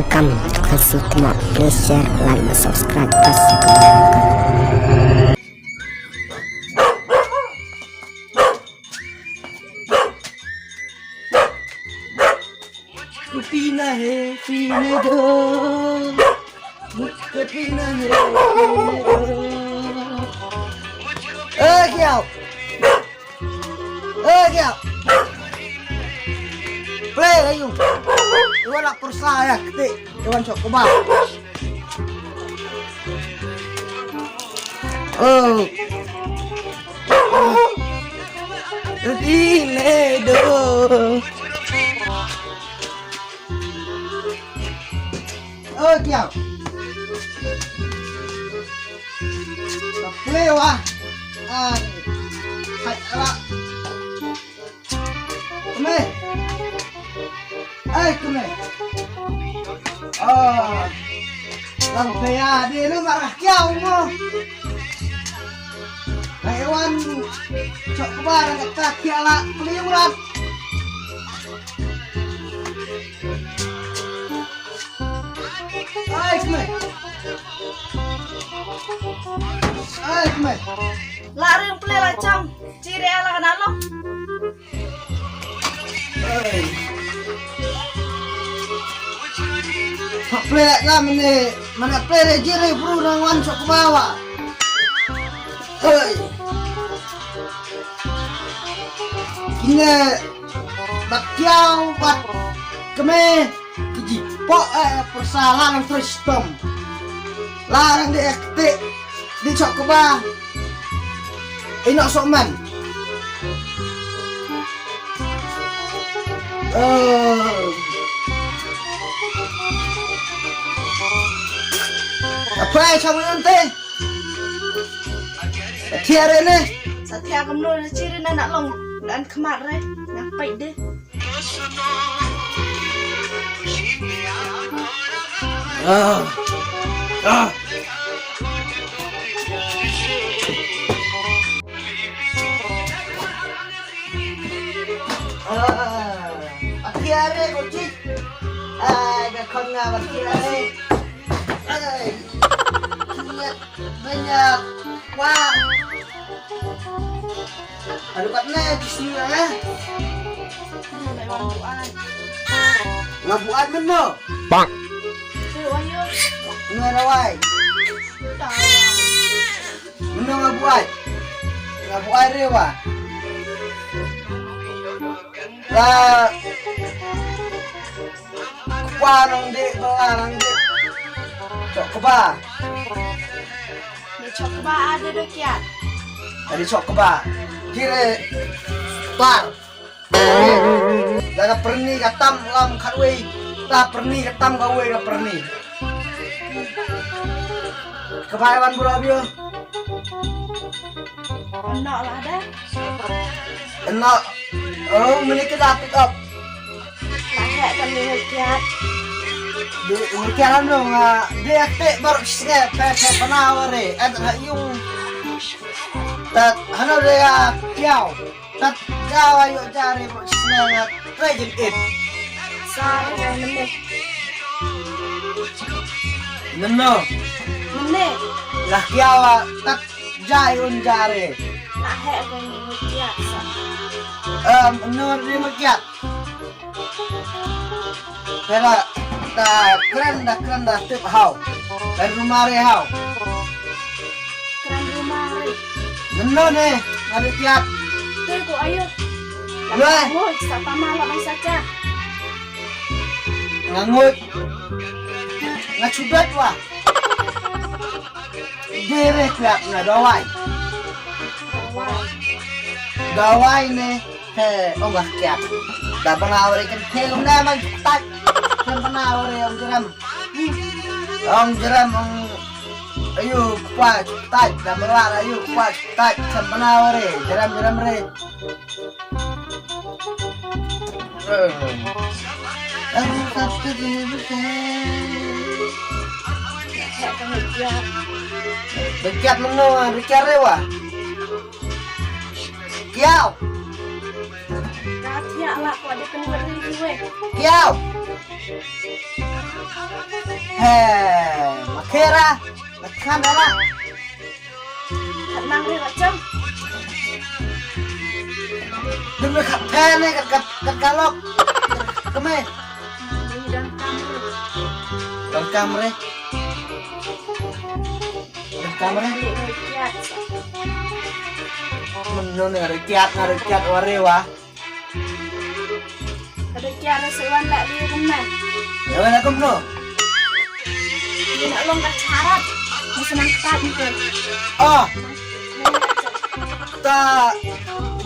welcome ke Sukma. Please share, like, dan subscribe. Terus ya, पीना है पीने दो मुझको पीना है क्या play ayo iwan nak persaya ketik iwan sok kebal pine do kìa tập play à sạch lạ come come lang kaya di lu marah kiau mo hewan cok kebar kata kiala peliuran lari yang play lacam ciri ala kan lo play lah mana play jiri bro nangwan sok bawa kini bakyau bat keme kejipok persalahan terus tom larang dia ketik di cok kebah inok sokman apa yang sama nanti tiara ini satya kamu ciri anak long dan kemarin ngapain deh tiara kunci gakon nga tiara banyak wah aduh katanya bismillah ngabuan men mo bang ngarawai meno ngabuan rewa lah kuanong di balarang di cok keba cok keba ada dokiat dari cok keba kire bar daga perni katam lam katwe ta perni katam kawe ga perni kebayawan burabio enak lah ada enak menikah dapat up pakai kan dokiat di kiaran dong dia tek baru sih pepe penawari ada yung tat hana dia kiau tat jawa yuk cari semangat rajin it saya meneh neno lah kiawa tat jayun jari pakai kan dokiat nur di makiat pero keren dah tip hau dari rumah re hau keren rumah re neno nih ada tiap tuh ayo Weh. mau sapa malam saja ngangut ngacudat wah direk lihat na gawai nih enggak kiat dah penawar ikan film naman tak kan penawar om jeram ayo kuat tak dah melar ayo kuat tak kan penawar jeram re dekat menua dekat rewa kiau katia lah kau ada pengen gue kiau Makera, nakam ela. Tenang nih macam. Demi kapten kat galok. Keme. Ini dan kamu. Dalam kamre. Dalam kamre. Lihat. Menun ngarikiat warewa. Ada kiara sewan tak dia kemana? Ya wala kumno. Dia nak longgar carat. Senang sekali kan. Oh, ta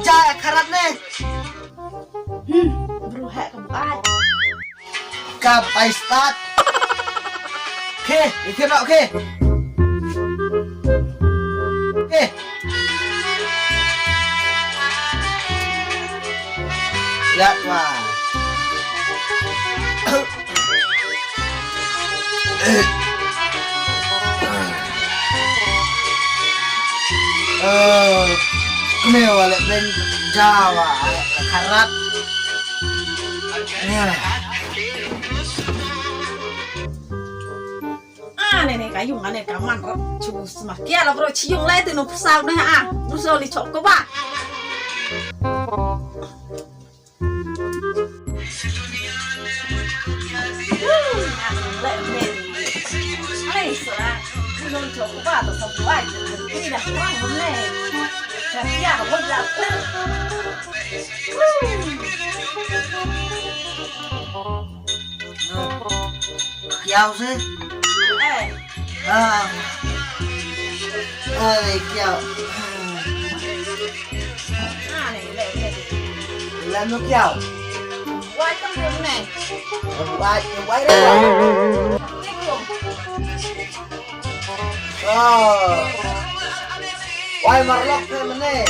jaya karat ne. Beruhak keempat. Kap I start. Oke, mikir nak oke. Oke. Lihat wah. Kemewa lek ben Jawa karat. Nenek kayung ane kaman cus makia lah bro cium lah itu numpuk sahur nih nusol di cok ba Ay, serah, nusol cok ba tuh sebuah ini dah kurang bener, makia lah berat. Kiau sih. Kiau. Làm nước kiau. Quay tâm đường này. Quay đấy. Quay marlok thế mà nè.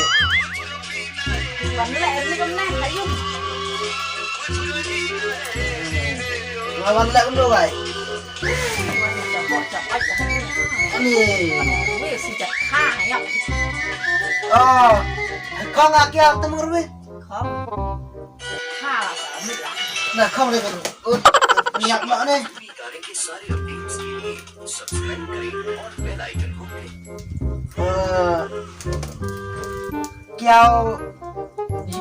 Vẫn lẹ đi hôm nay thấy không? Mà vẫn lẹ cũng đâu vậy. Ini. Oh, kau nggak kiau temu gue? Nah, kau nih kan, minyak mak nih. Kiau,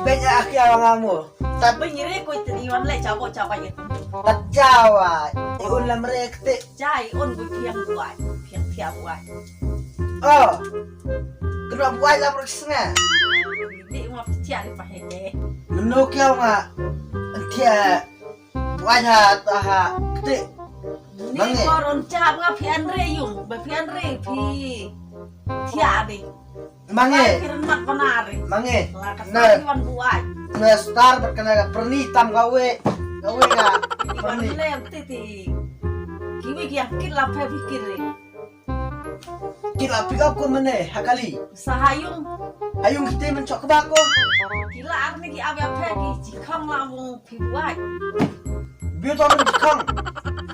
banyak kiau ngamu. Tapi nyeri kau itu iwan lek capo itu. Tak Jawa, iun lam rekte. Jai on gue piang buat, piang tiap buat. Oh, kedua buah lah persisnya. Ini mau percaya di pakai. Menuk kiau nggak, dia buahnya taha kete. Ini koron cap ngap pian reyung, pian rey pi tiap deh. Mange, Kirim mak konari. mange. Nah, iwan buat. Nah, star berkena pernitam gawe nggak? Iwan lem titi. Kiwi yakin lah pikir deh. Kila pick up ko mana hakali. Sahayung. Ayung kita mencok kebako. Gila arni ki abya pegi jikang lawung pibuai. Biar tuan jikang.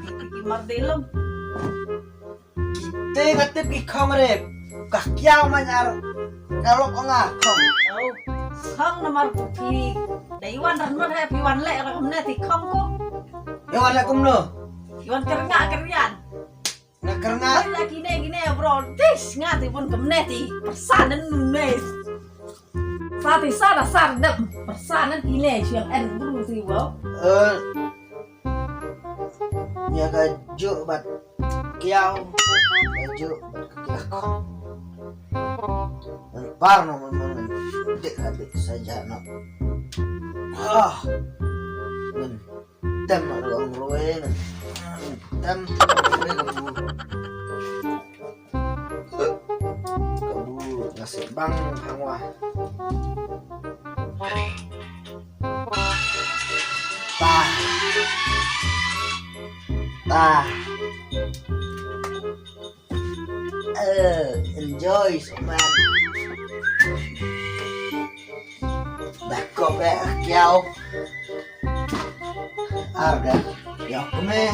Ki mardelum. Kita ngatip ikang rep. Kakiau manyar. Kalau kau ngakong. Oh, kang nomor pi. Daiwan ranman he piwan lek rakamne ti kang ko. Yang ada kumno. Piwan kerja. Nah karena Ay gine bro. Tis ngati pun kemne ti persanan nunes. Sati sada sardem persanan gine siang en bulu ti wow. ya gajo bat kiau gajo kiau. Par no man dek saja nak. Men tem nak orang roe men. Tem kabu ngasih bang hangwah. Enjoy man. Dah kau kiau. Arga kiau keme.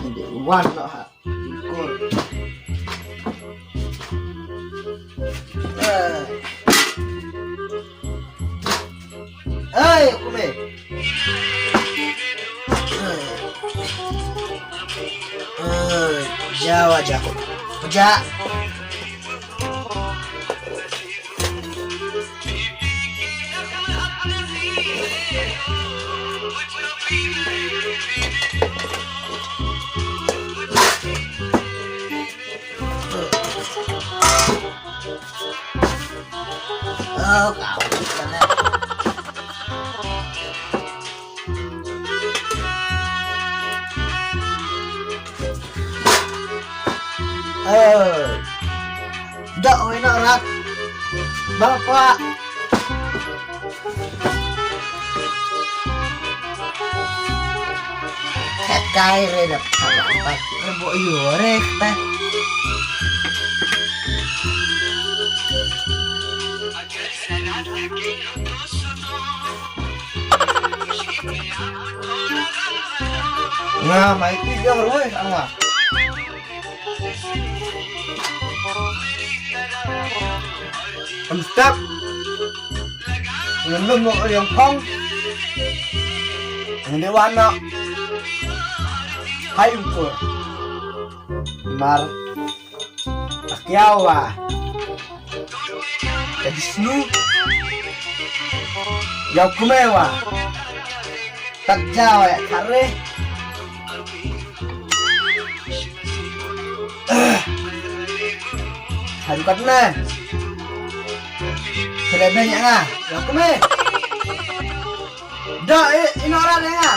Ini wan no ha. Ikut. Keme. Ya wajah aku. Wajah. Oh, kau sana. Dak enak rat. Bapak. Kai re dap apa? Rebo iyo rek teh. Nah, mai tiga ruwe angwa. Stop. Ngelum mo yang kong. Hindi wana. Hai ukur. Mar. Akyawa. Jadi snu. Yaw kumewa. Tagjawa ya kare. Harukat na. Selebihnya nga. Yaw kume. Da inoran nga.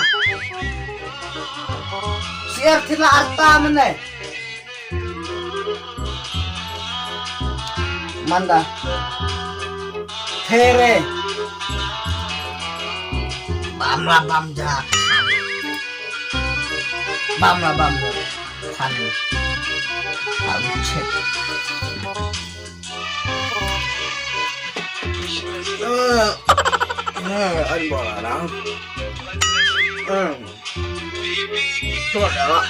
Siar tila arta mene. Manda. Tere. Bamla bamja. Bamla bamja. Kan. Aku cek. Anh bỏ là đó. Thôi đó.